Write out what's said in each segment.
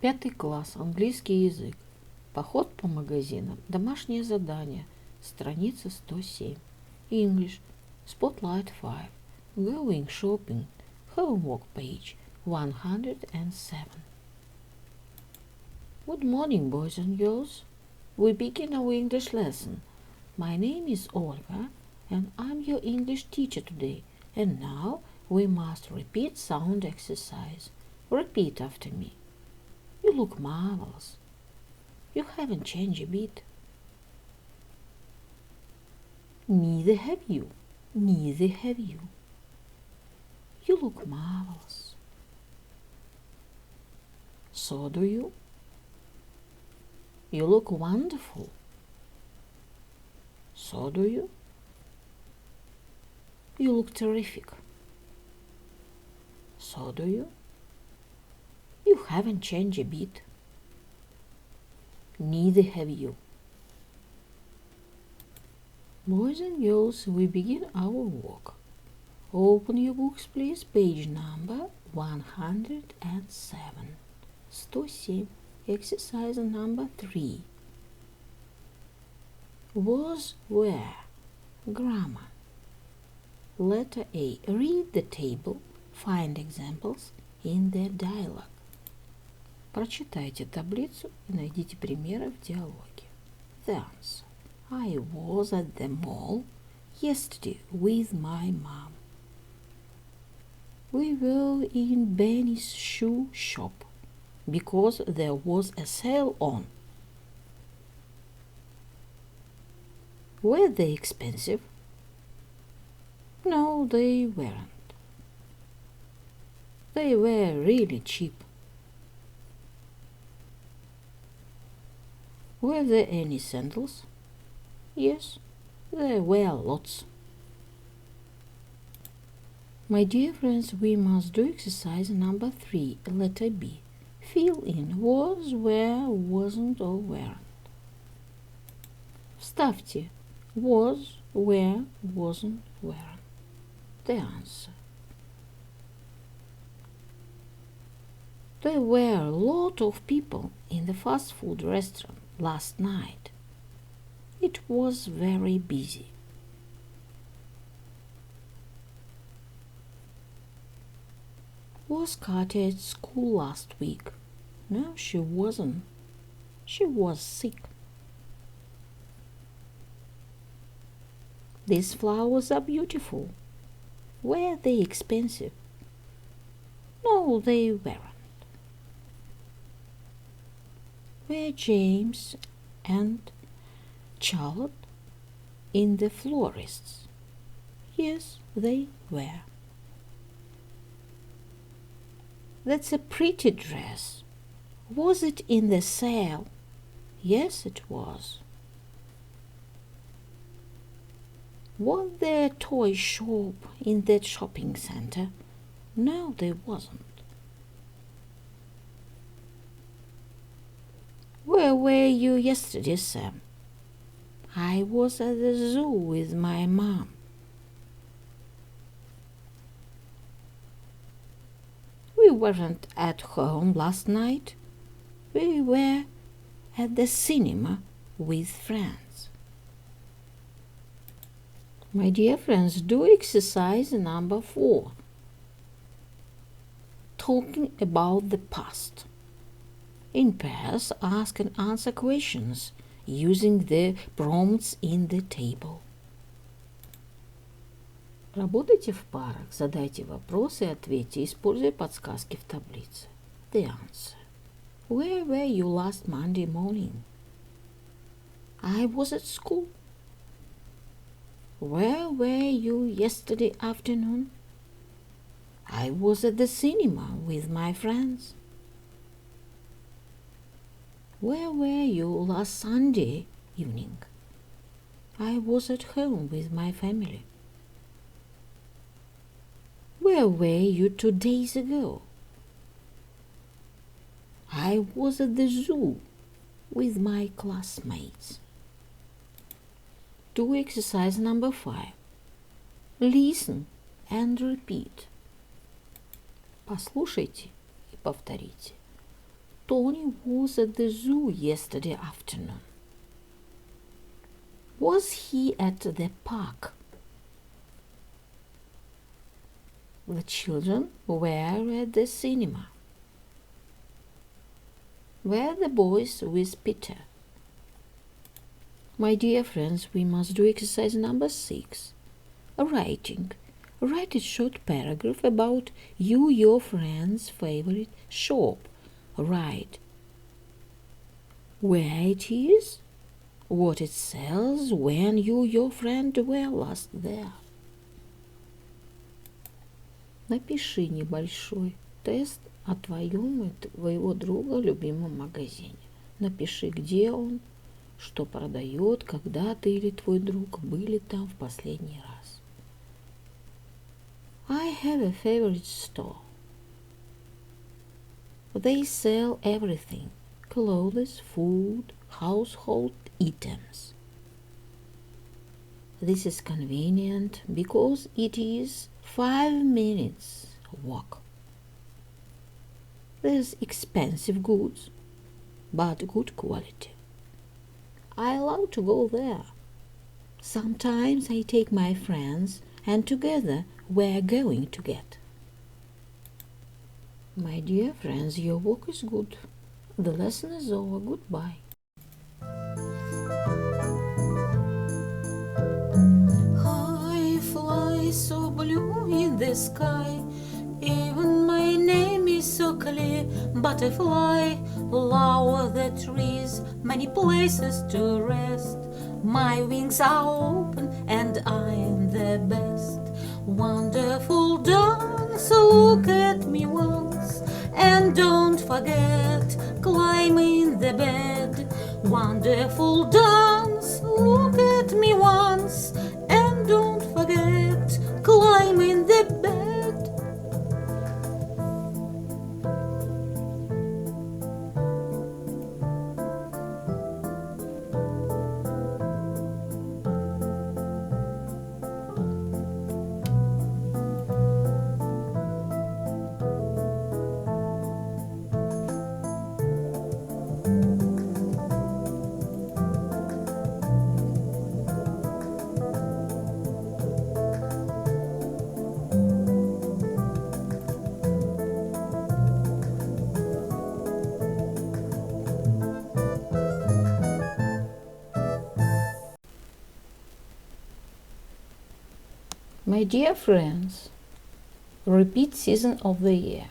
5 класс, английский язык. Поход по магазинам. Домашнее задание. Страница 107. English. Spotlight 5. Going shopping. Homework page 107. Good morning, boys and girls. We begin our English lesson. My name is Olga, and I'm your English teacher today. And now we must repeat sound exercise. Repeat after me. You look marvelous. You haven't changed a bit. Neither have you. Neither have you. You look marvelous. So do you. You look wonderful. So do you. You look terrific. So do you. You haven't changed a bit. Neither have you. Boys and girls, we begin our work. Open your books, please. Page number 107. 107. Exercise number 3. Was, where. Grammar. Letter A. Read the table. Find examples in the dialogue. Прочитайте таблицу и найдите примеры в диалоге. The answer. I was at the mall yesterday with my mom. We were in Benny's shoe shop because there was a sale on. Were they expensive? No, they weren't. They were really cheap. Were there any sandals? Yes, there were lots. My dear friends, we must do exercise number 3, letter B. Fill in was, were, wasn't or weren't. Вставьте was, were, wasn't, weren't. The answer. There were a lot of people in the fast food restaurant last night. It was very busy. Was Katya at school last week? No, she wasn't. She was sick. These flowers are beautiful. Were they expensive? No, they weren't. Were James and Charlotte in the florist's? Yes, they were. That's a pretty dress. Was it in the sale? Yes, it was. Was there a toy shop in that shopping center? No, there wasn't. Where were you yesterday, Sam? I was at the zoo with my mom. We weren't at home last night. We were at the cinema with friends. My dear friends, do exercise number 4. Talking about the past. In pairs, ask and answer questions using the prompts in the table. Работайте в парах, задайте вопросы и ответьте, используя подсказки в таблице. The answer. Where were you last Monday morning? I was at school. Where were you yesterday afternoon? I was at the cinema with my friends. Where were you last Sunday evening? I was at home with my family. Where were you 2 days ago? I was at the zoo with my classmates. Do exercise number 5. Listen and repeat. Послушайте и повторите. Tony was at the zoo yesterday afternoon. Was he at the park? The children were at the cinema. Were the boys with Peter? My dear friends, we must do exercise number 6. Writing. Write a short paragraph about your friend's favorite shop. Write where it is, what it sells, when your friend were last there. Напиши небольшой тест о твоем и твоего друга любимом магазине. Напиши, где он, что продает, когда ты или твой друг были там в последний раз. I have a favorite store. They sell everything: clothes, food, household items. This is convenient because it is 5 minutes walk. There's expensive goods, but good quality. I love to go there. Sometimes I take my friends and together we're going to get. My dear friends, your work is good. The lesson is over. Goodbye. I fly so blue in the sky. Even my name is so clear. Butterfly, lower the trees, many places to rest. My wings are open and I am the best. Wonderful dance, look at me once, and don't forget, climb in the bed. Wonderful dance, look at me once, and don't forget, climb in the bed. My dear friends, repeat season of the year.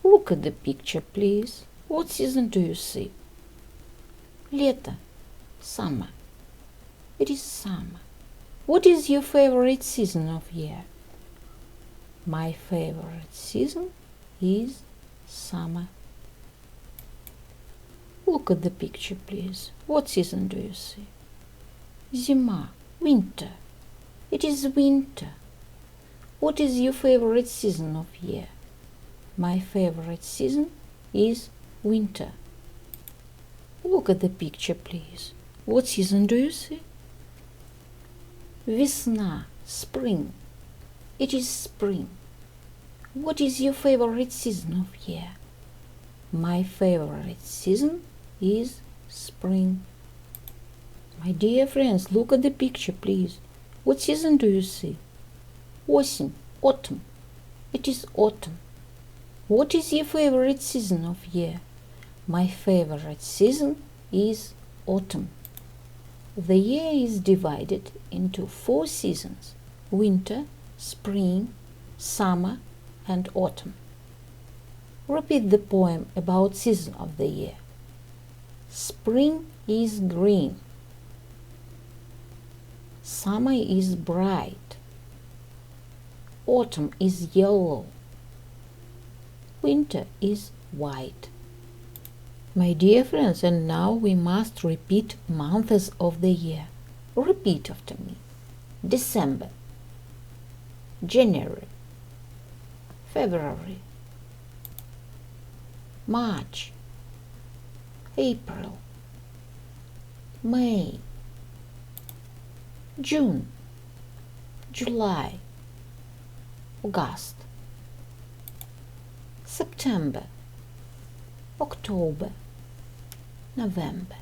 Look at the picture, please. What season do you see? Лето, summer. It is summer. What is your favorite season of year? My favorite season is summer. Look at the picture, please. What season do you see? Зима, winter. It is winter. What is your favorite season of year? My favorite season is winter. Look at the picture, please. What season do you see? Весна, spring. It is spring. What is your favorite season of year? My favorite season is spring. My dear friends, look at the picture, please. What season do you see? Осень, autumn. It is autumn. What is your favorite season of year? My favorite season is autumn. The year is divided into 4 seasons: winter, spring, summer, and autumn. Repeat the poem about season of the year. Spring is green. Summer is bright. Autumn is yellow. Winter is white. My dear friends, and now we must repeat months of the year. Repeat after me. December, January, February, March, April, May, June, July, August, September, October, November.